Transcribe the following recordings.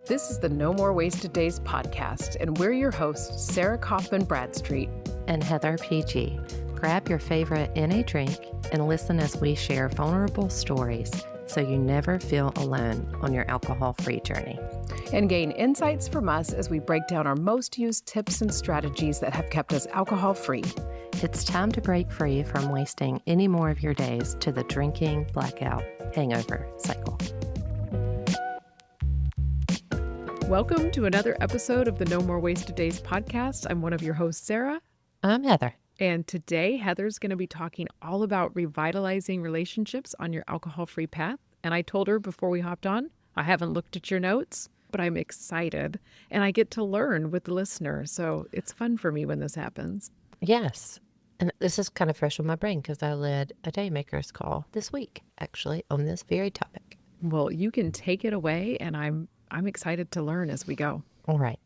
This is the No More Wasted Days podcast, and we're your hosts, Sarah Kaufman Bradstreet and Heather PG. Grab your favorite NA drink and listen as we share vulnerable stories so you never feel alone on your alcohol-free journey. And gain insights from us as we break down our most used tips and strategies that have kept us alcohol-free. It's time to break free from wasting any more of your days to the drinking, blackout, hangover cycle. Welcome to another episode of the No More Wasted Days podcast. I'm one of your hosts, Sarah. I'm Heather. And today, Heather's going to be talking all about revitalizing relationships on your alcohol-free path. And I told her before we hopped on, I haven't looked at your notes, but I'm excited. And I get to learn with the listener. So it's fun for me when this happens. Yes. And this is kind of fresh on my brain because I led a Daymakers call this week, actually, on this very topic. Well, you can take it away, and I'm excited to learn as we go. All right.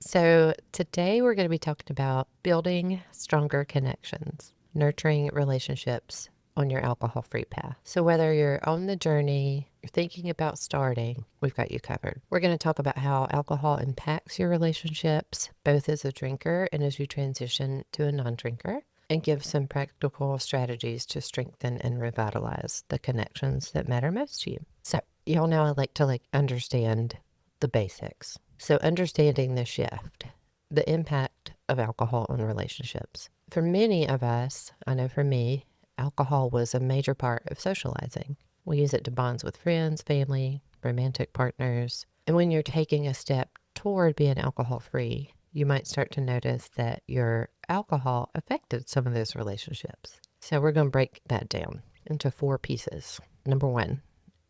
So today we're going to be talking about building stronger connections, nurturing relationships on your alcohol-free path. So whether you're on the journey, you're thinking about starting, we've got you covered. We're going to talk about how alcohol impacts your relationships, both as a drinker and as you transition to a non-drinker, and give some practical strategies to strengthen and revitalize the connections that matter most to you. So y'all know I like to understand the basics. So understanding the shift, the impact of alcohol on relationships. For many of us, I know for me, alcohol was a major part of socializing. We use it to bond with friends, family, romantic partners. And when you're taking a step toward being alcohol-free, you might start to notice that your alcohol affected some of those relationships. So we're going to break that down into 4 pieces. Number 1,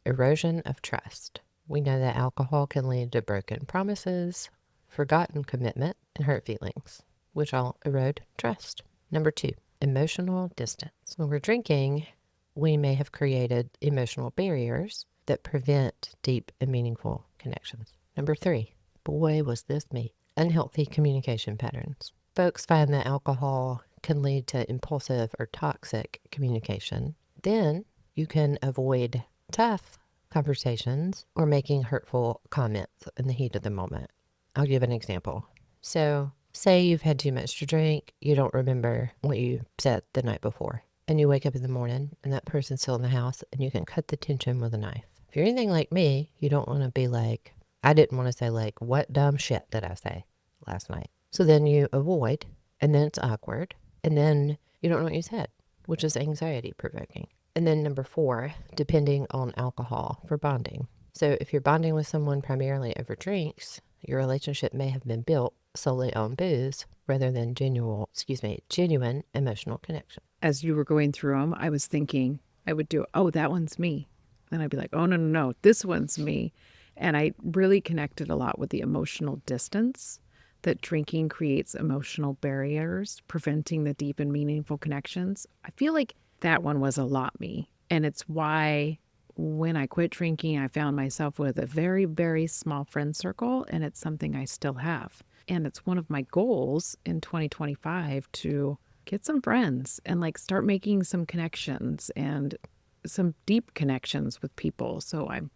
erosion of trust. We know that alcohol can lead to broken promises, forgotten commitment, and hurt feelings, which all erode trust. Number 2, emotional distance. When we're drinking, we may have created emotional barriers that prevent deep and meaningful connections. Number 3, boy, was this me. Unhealthy communication patterns. Folks find that alcohol can lead to impulsive or toxic communication. Then you can avoid tough conversations or making hurtful comments in the heat of the moment. I'll give an example. So say you've had too much to drink, you don't remember what you said the night before, and you wake up in the morning and that person's still in the house and you can cut the tension with a knife. If you're anything like me, you don't want to be like, I didn't want to say what dumb shit did I say last night? So then you avoid, and then it's awkward, and then you don't know what you said, which is anxiety provoking. And then number 4, depending on alcohol for bonding. So if you're bonding with someone primarily over drinks, your relationship may have been built solely on booze rather than genuine emotional connection. As you were going through them, I was thinking I would do, oh, that one's me. Then I'd be like, oh, no, this one's me. And I really connected a lot with the emotional distance that drinking creates emotional barriers, preventing the deep and meaningful connections. I feel like that one was a lot me. And it's why when I quit drinking, I found myself with a very, very small friend circle, and it's something I still have. And it's one of my goals in 2025 to get some friends and start making some connections and some deep connections with people. So I'm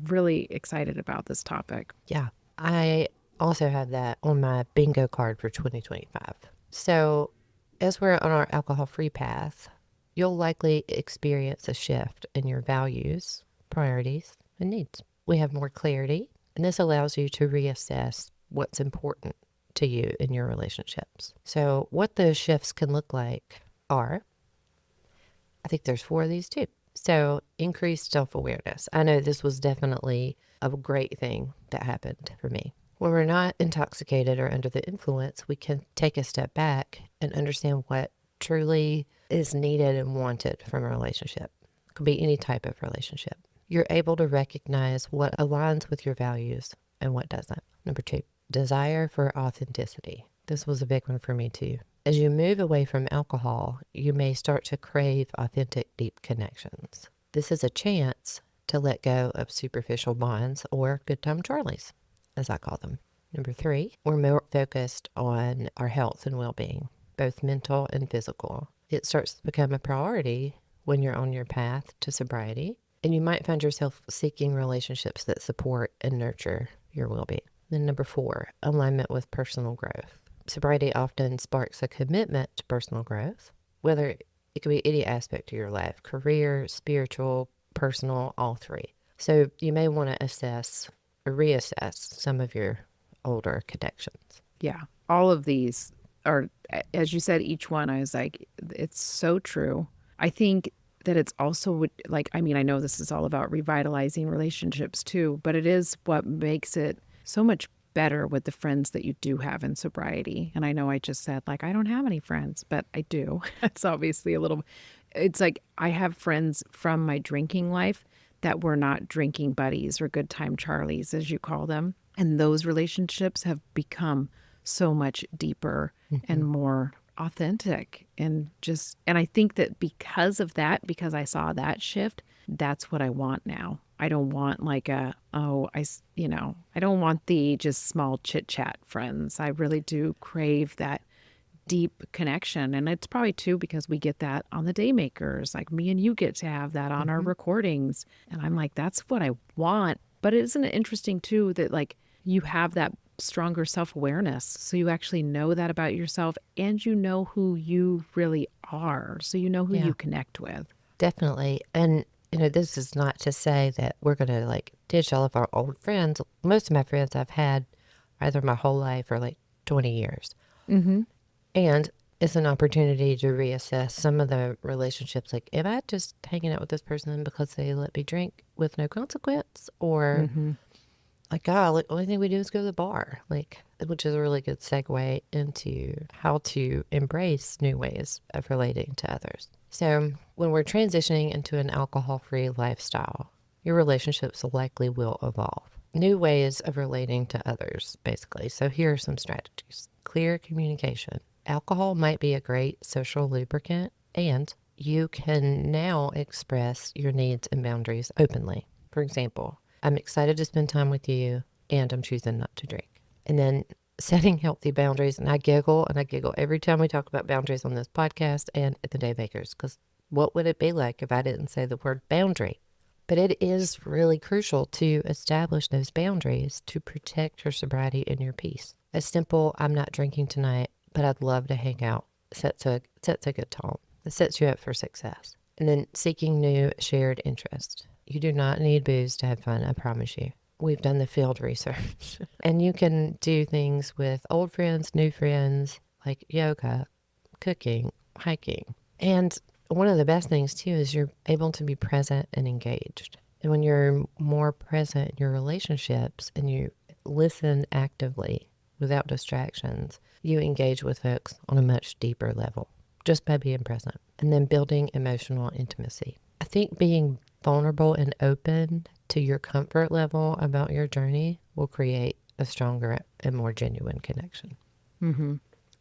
really excited about this topic. Yeah, I also have that on my bingo card for 2025. So as we're on our alcohol-free path, you'll likely experience a shift in your values, priorities, and needs. We have more clarity, and this allows you to reassess what's important to you in your relationships. So what those shifts can look like are, I think there's 4 of these too. So increased self-awareness. I know this was definitely a great thing that happened for me. When we're not intoxicated or under the influence, we can take a step back and understand what truly is needed and wanted from a relationship. It could be any type of relationship. You're able to recognize what aligns with your values and what doesn't. Number 2, desire for authenticity. This was a big one for me too. As you move away from alcohol, you may start to crave authentic, deep connections. This is a chance to let go of superficial bonds or good time Charlies, as I call them. Number 3, we're more focused on our health and well-being, both mental and physical. It starts to become a priority when you're on your path to sobriety, and you might find yourself seeking relationships that support and nurture your well-being. Then number 4, alignment with personal growth. Sobriety often sparks a commitment to personal growth, whether it could be any aspect of your life, career, spiritual, personal, all three. So you may want to assess or reassess some of your older connections. Yeah. All of these are, as you said, each one, I was like, it's so true. I think that it's also like, I mean, I know this is all about revitalizing relationships too, but it is what makes it so much better with the friends that you do have in sobriety. And I know I just said, like, I don't have any friends, but I do. It's obviously a little, it's like I have friends from my drinking life that were not drinking buddies or good time Charlies, as you call them. And those relationships have become so much deeper and more authentic and I think that because of that, because I saw that shift, that's what I want now. I don't want like I don't want the just small chit chat friends. I really do crave that deep connection. And it's probably too because we get that on the Daymakers. Like me and you get to have that on our recordings. And I'm like, that's what I want. But isn't it interesting too that like you have that stronger self-awareness, so you actually know that about yourself and you know who you really are, so you know who Yeah, you connect with. definitely. And, this is not to say that we're going to like ditch all of our old friends. Most of my friends I've had either my whole life or like 20 years. Mm-hmm. And it's an opportunity to reassess some of the relationships. Like, am I just hanging out with this person because they let me drink with no consequence? Or Mm-hmm. like, God, the only thing we do is go to the bar. Like, which is a really good segue into how to embrace new ways of relating to others. So, when we're transitioning into an alcohol-free lifestyle, your relationships likely will evolve. New ways of relating to others, basically. So, here are some strategies. Clear communication. Alcohol might be a great social lubricant, and you can now express your needs and boundaries openly. For example, I'm excited to spend time with you, and I'm choosing not to drink. And then setting healthy boundaries. And I giggle every time we talk about boundaries on this podcast and at the Daymakers, because what would it be like if I didn't say the word boundary? But it is really crucial to establish those boundaries to protect your sobriety and your peace. A simple, I'm not drinking tonight, but I'd love to hang out, sets a good tone. It sets you up for success. And then seeking new shared interests. You do not need booze to have fun, I promise you. We've done the field research. And you can do things with old friends, new friends, like yoga, cooking, hiking. And one of the best things too is you're able to be present and engaged. And when you're more present in your relationships and you listen actively without distractions, you engage with folks on a much deeper level just by being present. And then building emotional intimacy. I think being vulnerable and open to your comfort level about your journey will create a stronger and more genuine connection. Mm-hmm.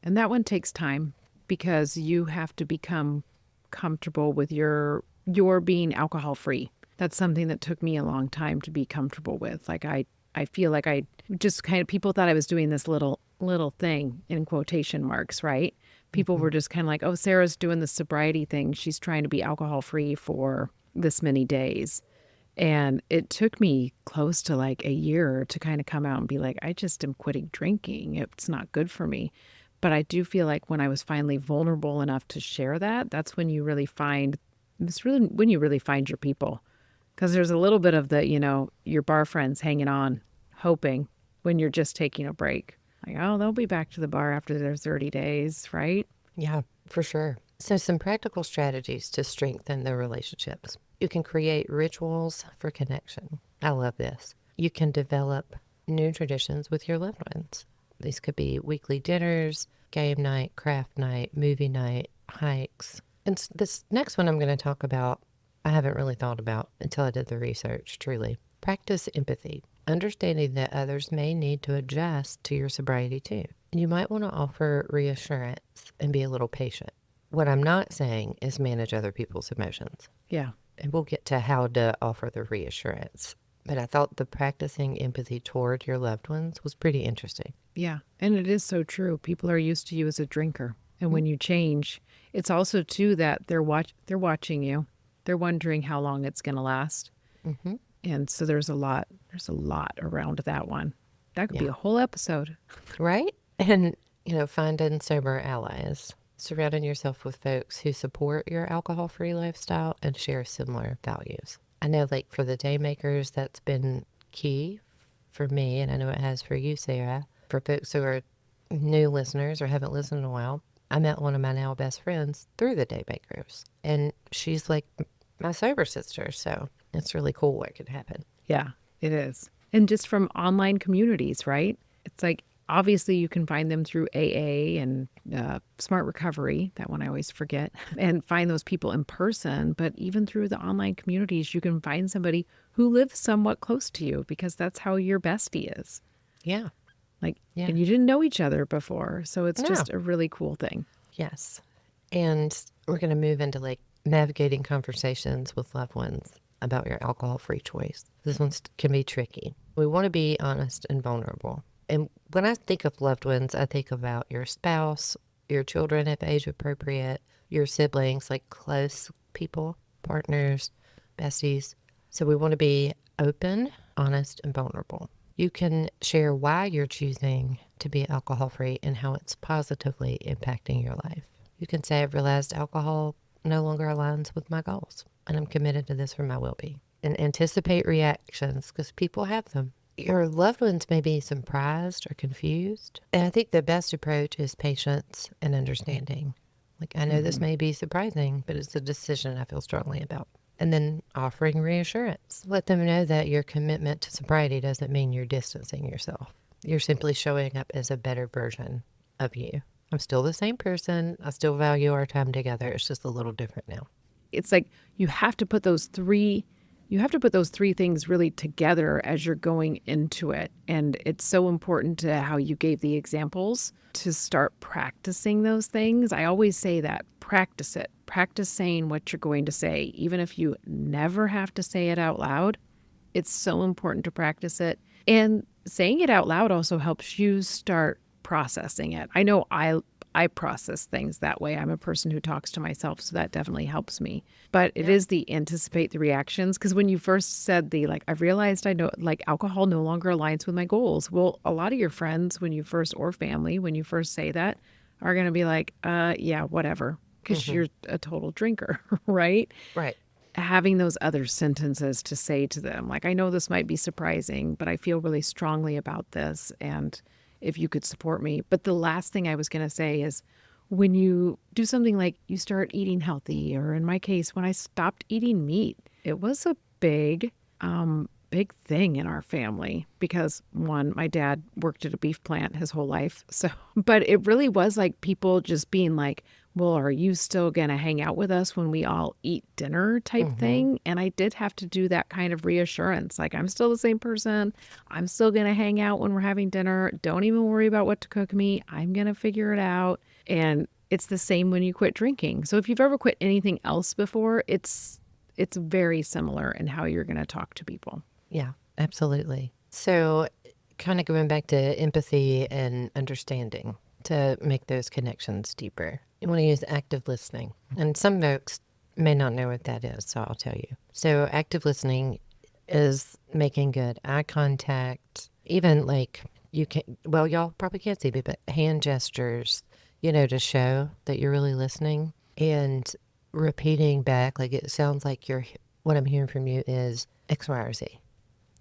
And that one takes time because you have to become comfortable with your being alcohol free. That's something that took me a long time to be comfortable with. Like I feel like I just kind of, people thought I was doing this little thing in quotation marks, right? People were just kind of like, oh, Sarah's doing the sobriety thing. She's trying to be alcohol free for this many days. And it took me close to like a year to kind of come out and be like, I just am quitting drinking. It's not good for me. But I do feel like when I was finally vulnerable enough to share that, that's when you really find, it's really when you really find your people. Because there's a little bit of the, your bar friends hanging on, hoping when you're just taking a break. Like, oh, they'll be back to the bar after their 30 days, right? Yeah, for sure. So some practical strategies to strengthen the relationships. You can create rituals for connection. I love this. You can develop new traditions with your loved ones. These could be weekly dinners, game night, craft night, movie night, hikes. And this next one I'm going to talk about, I haven't really thought about until I did the research, truly. Practice empathy, understanding that others may need to adjust to your sobriety too. You might want to offer reassurance and be a little patient. What I'm not saying is manage other people's emotions. Yeah. And we'll get to how to offer the reassurance. But I thought the practicing empathy toward your loved ones was pretty interesting. Yeah. And it is so true. People are used to you as a drinker. And when you change, it's also too that they're watching you. They're wondering how long it's going to last. Mm-hmm. And so there's a lot around that one. That could be Yeah. a whole episode. Right? And, finding sober allies. Surrounding yourself with folks who support your alcohol-free lifestyle and share similar values. I know, like, for the day makers, that's been key for me, and I know it has for you, Sarah. For folks who are new listeners or haven't listened in a while, I met one of my now best friends through the day makers, and she's like my sober sister, so it's really cool what could happen. Yeah, it is. And just from online communities, right? It's like, obviously you can find them through AA and Smart Recovery, that one I always forget, and find those people in person. But even through the online communities, you can find somebody who lives somewhat close to you because that's how your bestie is. Yeah. Like, Yeah. and you didn't know each other before. So it's No. just a really cool thing. Yes. And we're going to move into like navigating conversations with loved ones about your alcohol-free choice. This one can be tricky. We want to be honest and vulnerable. And when I think of loved ones, I think about your spouse, your children if age appropriate, your siblings, like close people, partners, besties. So we want to be open, honest, and vulnerable. You can share why you're choosing to be alcohol-free and how it's positively impacting your life. You can say, I've realized alcohol no longer aligns with my goals, and I'm committed to this for my well-being. And anticipate reactions, because people have them. Your loved ones may be surprised or confused. And I think the best approach is patience and understanding. Like, I know this may be surprising, but it's a decision I feel strongly about. And then offering reassurance. Let them know that your commitment to sobriety doesn't mean you're distancing yourself. You're simply showing up as a better version of you. I'm still the same person. I still value our time together. It's just a little different now. It's like you have to put those three things really together as you're going into it. And it's so important to how you gave the examples to start practicing those things. I always say that, practice it. Practice saying what you're going to say, even if you never have to say it out loud. It's so important to practice it. And saying it out loud also helps you start processing it. I know I process things that way. I'm a person who talks to myself, so that definitely helps me. But it is the anticipate the reactions, because when you first said I've realized I know, like, alcohol no longer aligns with my goals. Well, a lot of your friends, or family, when you first say that, are going to be like, yeah, whatever, because you're a total drinker, right? Right. Having those other sentences to say to them, like, I know this might be surprising, but I feel really strongly about this, and if you could support me. But the last thing I was going to say is, when you do something like you start eating healthy, or in my case, when I stopped eating meat, it was a big thing in our family because, one, my dad worked at a beef plant his whole life. So, but it really was like people just being like, well, are you still going to hang out with us when we all eat dinner type thing? And I did have to do that kind of reassurance. Like, I'm still the same person. I'm still going to hang out when we're having dinner. Don't even worry about what to cook me. I'm going to figure it out. And it's the same when you quit drinking. So if you've ever quit anything else before, it's very similar in how you're going to talk to people. Yeah, absolutely. So kind of going back to empathy and understanding to make those connections deeper. You want to use active listening. And some folks may not know what that is, so I'll tell you. So active listening is making good eye contact, even like y'all probably can't see me, but hand gestures, to show that you're really listening, and repeating back, like, it sounds like what I'm hearing from you is X, Y, or Z.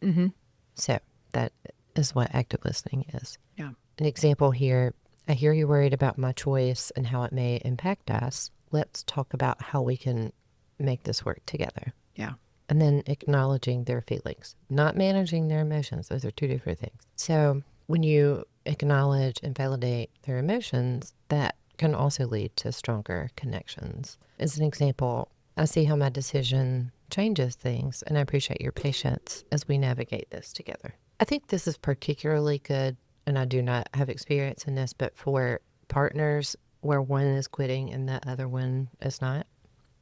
Mm-hmm. So that is what active listening is. Yeah. An example here, I hear you're worried about my choice and how it may impact us. Let's talk about how we can make this work together. Yeah. And then acknowledging their feelings, not managing their emotions. Those are two different things. So when you acknowledge and validate their emotions, that can also lead to stronger connections. As an example, I see how my decision changes things, and I appreciate your patience as we navigate this together. I think this is particularly good, and I do not have experience in this, but for partners where one is quitting and the other one is not.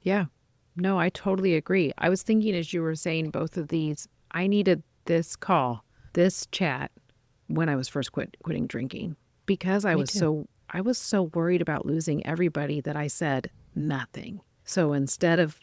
Yeah. No, I totally agree. I was thinking as you were saying both of these, I needed this call, this chat when I was first quitting drinking, because I was so worried about losing everybody that I said nothing. So instead of,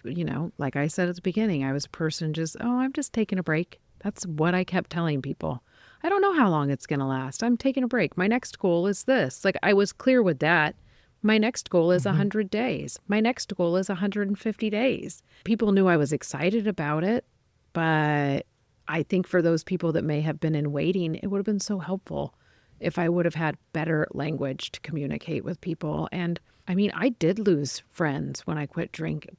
like I said at the beginning, I was a person I'm just taking a break. That's what I kept telling people. I don't know how long it's going to last. I'm taking a break. My next goal is this. Like, I was clear with that. My next goal is Hmm. 100 days. My next goal is 150 days. People knew I was excited about it, but I think for those people that may have been in waiting, it would have been so helpful if I would have had better language to communicate with people. And I mean, I did lose friends when I quit drinking.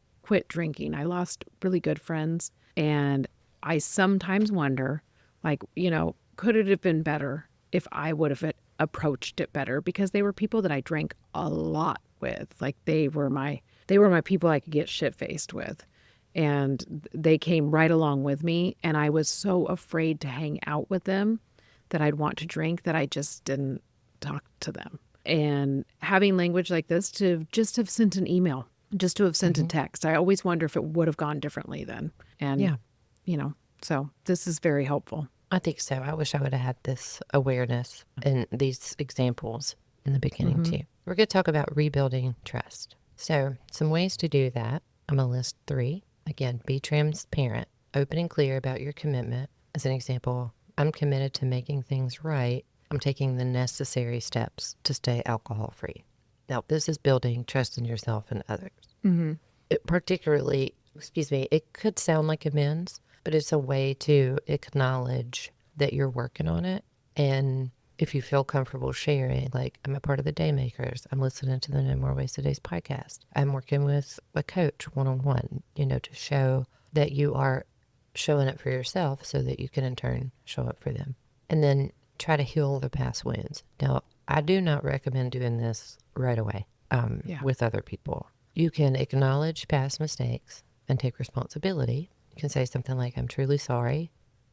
I lost really good friends, and I sometimes wonder, like, could it have been better if I would have approached it better, because they were people that I drank a lot with. Like, they were my people I could get shit-faced with. And they came right along with me, and I was so afraid to hang out with them that I'd want to drink that I just didn't talk to them. And having language like this, to just have sent an email, just to have sent a Hmm. text, I always wonder if it would have gone differently then. And, Yeah, so this is very helpful. I think so. I wish I would have had this awareness and these examples in the beginning Mm-hmm. too. We're going to talk about rebuilding trust. So, some ways to do that. I'm going to list three. Again, be transparent, open and clear about your commitment. As an example, I'm committed to making things right. I'm taking the necessary steps to stay alcohol free. Now, this is building trust in yourself and others. Mm-hmm. It could sound like amends, but it's a way to acknowledge that you're working on it. And if you feel comfortable sharing, like, I'm a part of the Daymakers, I'm listening to the No More Wasted Days podcast, I'm working with a coach one on one, to show that you are showing up for yourself so that you can in turn show up for them. And then try to heal the past wounds. Now, I do not recommend doing this right away Yeah. with other people. You can acknowledge past mistakes and take responsibility. You can say something like, I'm truly sorry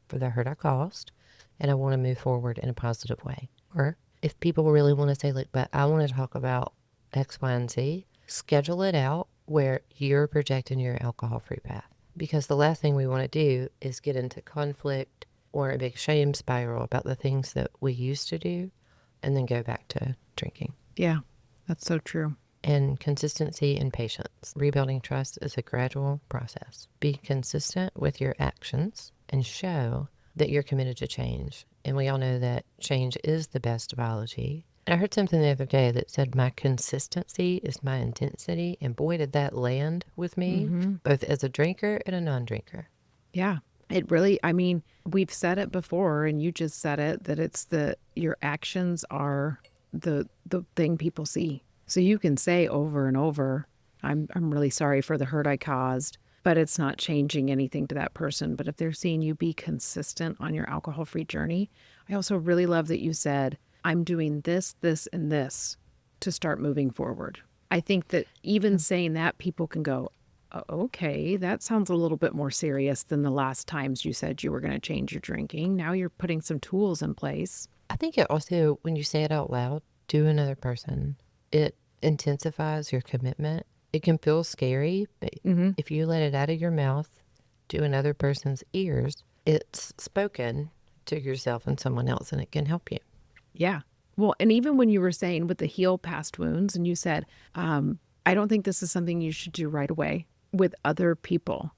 for the hurt I caused, and I want to move forward in a positive way. Or if people really want to say, look, but I want to talk about X, Y, and Z, schedule it out where you're projecting your alcohol free path. Because the last thing we want to do is get into conflict or a big shame spiral about the things that we used to do and then go back to drinking. Yeah. That's so true. And consistency and patience. Rebuilding trust is a gradual process. Be consistent with your actions and show that you're committed to change. And we all know that change is the best biology. I heard something the other day that said my consistency is my intensity. And boy, did that land with me, Mm-hmm. both as a drinker and a non-drinker. Yeah. It really, I mean, we've said it before, and you just said it, that your actions are the thing people see. So you can say over and over, I'm really sorry for the hurt I caused, but it's not changing anything to that person. But if they're seeing you be consistent on your alcohol-free journey, I also really love that you said, I'm doing this, this, and this to start moving forward. I think that even saying that, people can go, okay, that sounds a little bit more serious than the last times you said you were going to change your drinking. Now you're putting some tools in place. I think it also, when you say it out loud to another person, it intensifies your commitment. It can feel scary, but Mm-hmm. if you let it out of your mouth to another person's ears, it's spoken to yourself and someone else, and it can help you. Yeah. Well, and even when you were saying with the heal past wounds, and you said, I don't think this is something you should do right away with other people,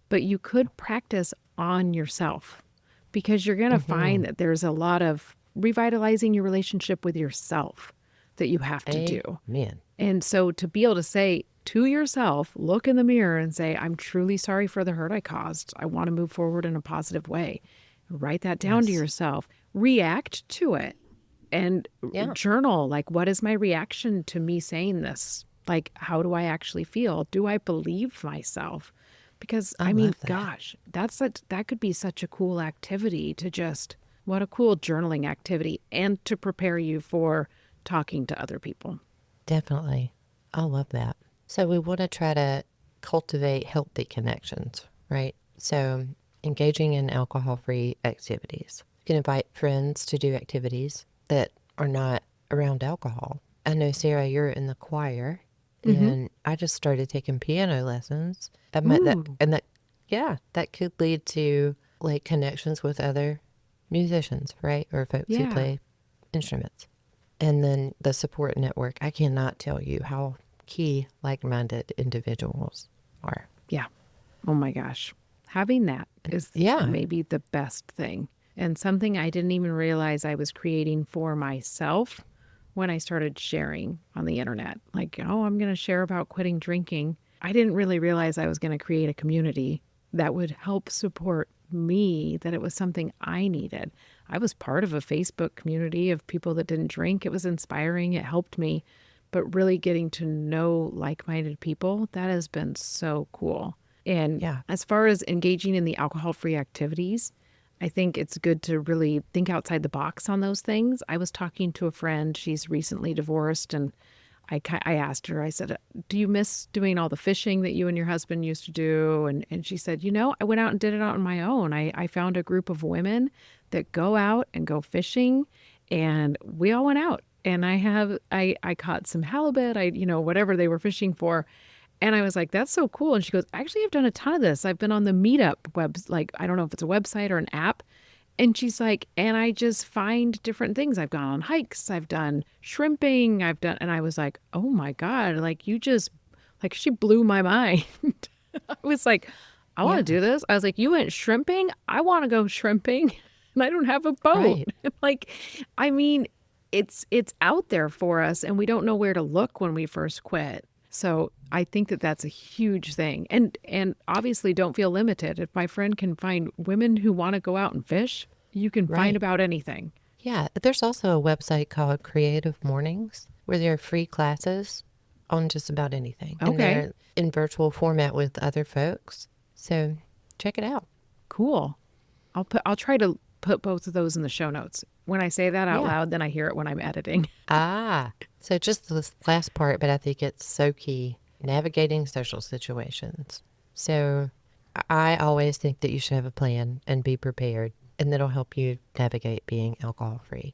but you could practice on yourself, because you're going to Mm-hmm. find that there's a lot of revitalizing your relationship with yourself that you have to do. Amen. And so to be able to say to yourself, look in the mirror and say, I'm truly sorry for the hurt I caused. I want to move forward in a positive way. Write that down to Yes. yourself, react to it, and Yeah. journal. Like, what is my reaction to me saying this? Like, how do I actually feel? Do I believe myself? Because I I mean, love that. gosh, that could be such a cool activity to just, what a cool journaling activity, and to prepare you for talking to other people. Definitely. I love that. So we want to try to cultivate healthy connections, right? So engaging in alcohol-free activities. You can invite friends to do activities that are not around alcohol. I know, Sarah, you're in the choir, Mm-hmm. and I just started taking piano lessons. I met that, Ooh, and that, yeah, that could lead to like connections with other musicians, right? Or folks who yeah, play instruments. And then the support network. I cannot tell you how key like-minded individuals are. yeah. Oh my gosh. Having that is Yeah, maybe the best thing. and something I didn't even realize I was creating for myself when I started sharing on the internet. Like, oh, I'm going to share about quitting drinking. I didn't really realize I was going to create a community that would help support me, that it was something I needed. I was part of a Facebook community of people that didn't drink. It was inspiring. It helped me. But really getting to know like-minded people, that has been so cool. And Yeah. as far as engaging in the alcohol-free activities, I think it's good to really think outside the box on those things. I was talking to a friend, she's recently divorced, and I asked her, I said, do you miss doing all the fishing that you and your husband used to do? And she said, I went out and did it on my own. I found a group of women that go out and go fishing, and we all went out. And I caught some halibut, whatever they were fishing for. And I was like, that's so cool. And she goes, actually, I've done a ton of this. I've been on the Meetup like, I don't know if it's a website or an app. And she's like, and I just find different things. I've gone on hikes, I've done shrimping, and I was like, oh my God, like she blew my mind. I was like, I want Yeah. to do this. I was like, you went shrimping? I want to go shrimping. And I don't have a boat. Right. Like, I mean, it's out there for us, and we don't know where to look when we first quit. So I think that that's a huge thing. And obviously don't feel limited. If my friend can find women who want to go out and fish, you can find Right. about anything. Yeah. There's also a website called Creative Mornings where there are free classes on just about anything. And Okay, they're in virtual format with other folks. So check it out. cool. I'll try to put both of those in the show notes. When I say that out Yeah. loud, then I hear it when I'm editing. So just this last part, but I think it's so key, navigating social situations. So I always think that you should have a plan and be prepared, and that'll help you navigate being alcohol free.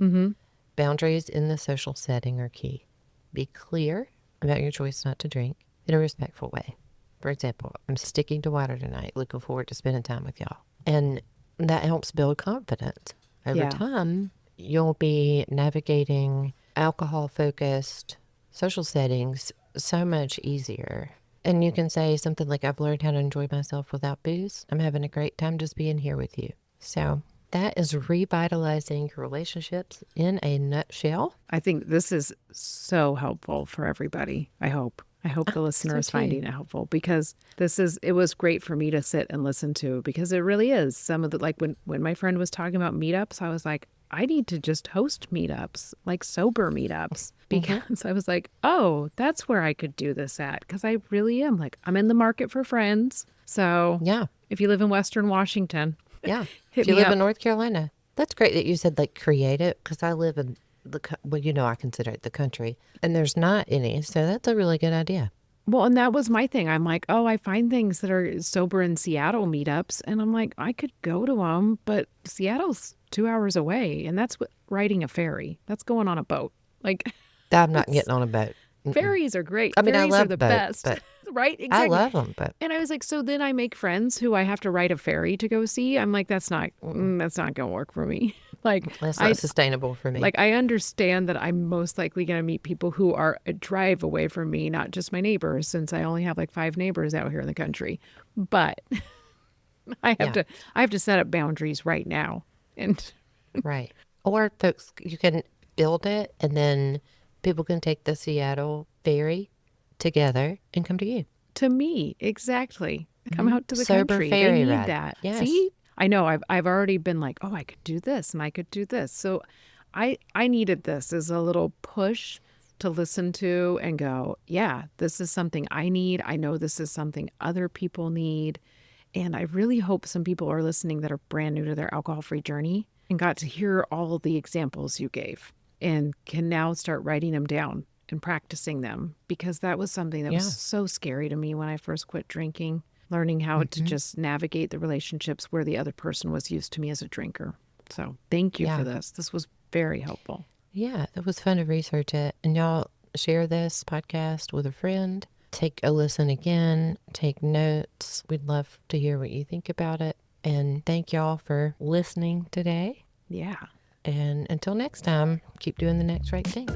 Mm-hmm. Boundaries in the social setting are key. Be clear about your choice not to drink in a respectful way. For example, I'm sticking to water tonight, looking forward to spending time with y'all. And that helps build confidence. Over Yeah. time, you'll be navigating alcohol-focused social settings so much easier. And you can say something like, I've learned how to enjoy myself without booze. I'm having a great time just being here with you. So that is revitalizing your relationships in a nutshell. I think this is so helpful for everybody. I hope the listener So is too. finding it helpful, because it was great for me to sit and listen to, because it really is some of the, like when my friend was talking about meetups, I was like, I need to just host meetups, like sober meetups, because I was like, oh, that's where I could do this at. Because I really am, like, I'm in the market for friends. So Yeah. if you live in Western Washington, Yeah. hit If you me live up. in North Carolina, that's great that you said like create it, because I live in I consider it the country, and there's not any. So that's a really good idea. Well, and that was my thing. I'm like, oh, I find things that are sober in Seattle meetups. And I'm like, I could go to them, but Seattle's 2 hours away. And that's riding a ferry. That's going on a boat. Like, I'm not it's, getting on a boat. Mm-mm. ferries are great. I mean, I Ferries are love the boats, best. but Right? I Exactly. love them, but And I was like, so then I make friends who I have to ride a ferry to go see. I'm like, that's not going to work for me. Like, that's not sustainable for me. like, I understand that I'm most likely going to meet people who are a drive away from me, not just my neighbors, since I only have like 5 neighbors out here in the country. But Yeah. I have to set up boundaries right now. And Right. Or folks, you can build it, and then people can take the Seattle ferry together and come to you. to me, exactly. Come out to the Sober country. They ferry need ride. that. Yes. See? I know I've already been like, oh, I could do this and I could do this. So I needed this as a little push to listen to and go, yeah, this is something I need. I know this is something other people need. And I really hope some people are listening that are brand new to their alcohol-free journey and got to hear all the examples you gave and can now start writing them down and practicing them, because that was something that Yeah. was so scary to me when I first quit drinking, learning how to just navigate the relationships where the other person was used to me as a drinker. So thank you for Yeah. this. This was very helpful. Yeah, it was fun to research it. And y'all share this podcast with a friend. Take a listen again. Take notes. We'd love to hear what you think about it. And thank y'all for listening today. Yeah. And until next time, keep doing the next right thing.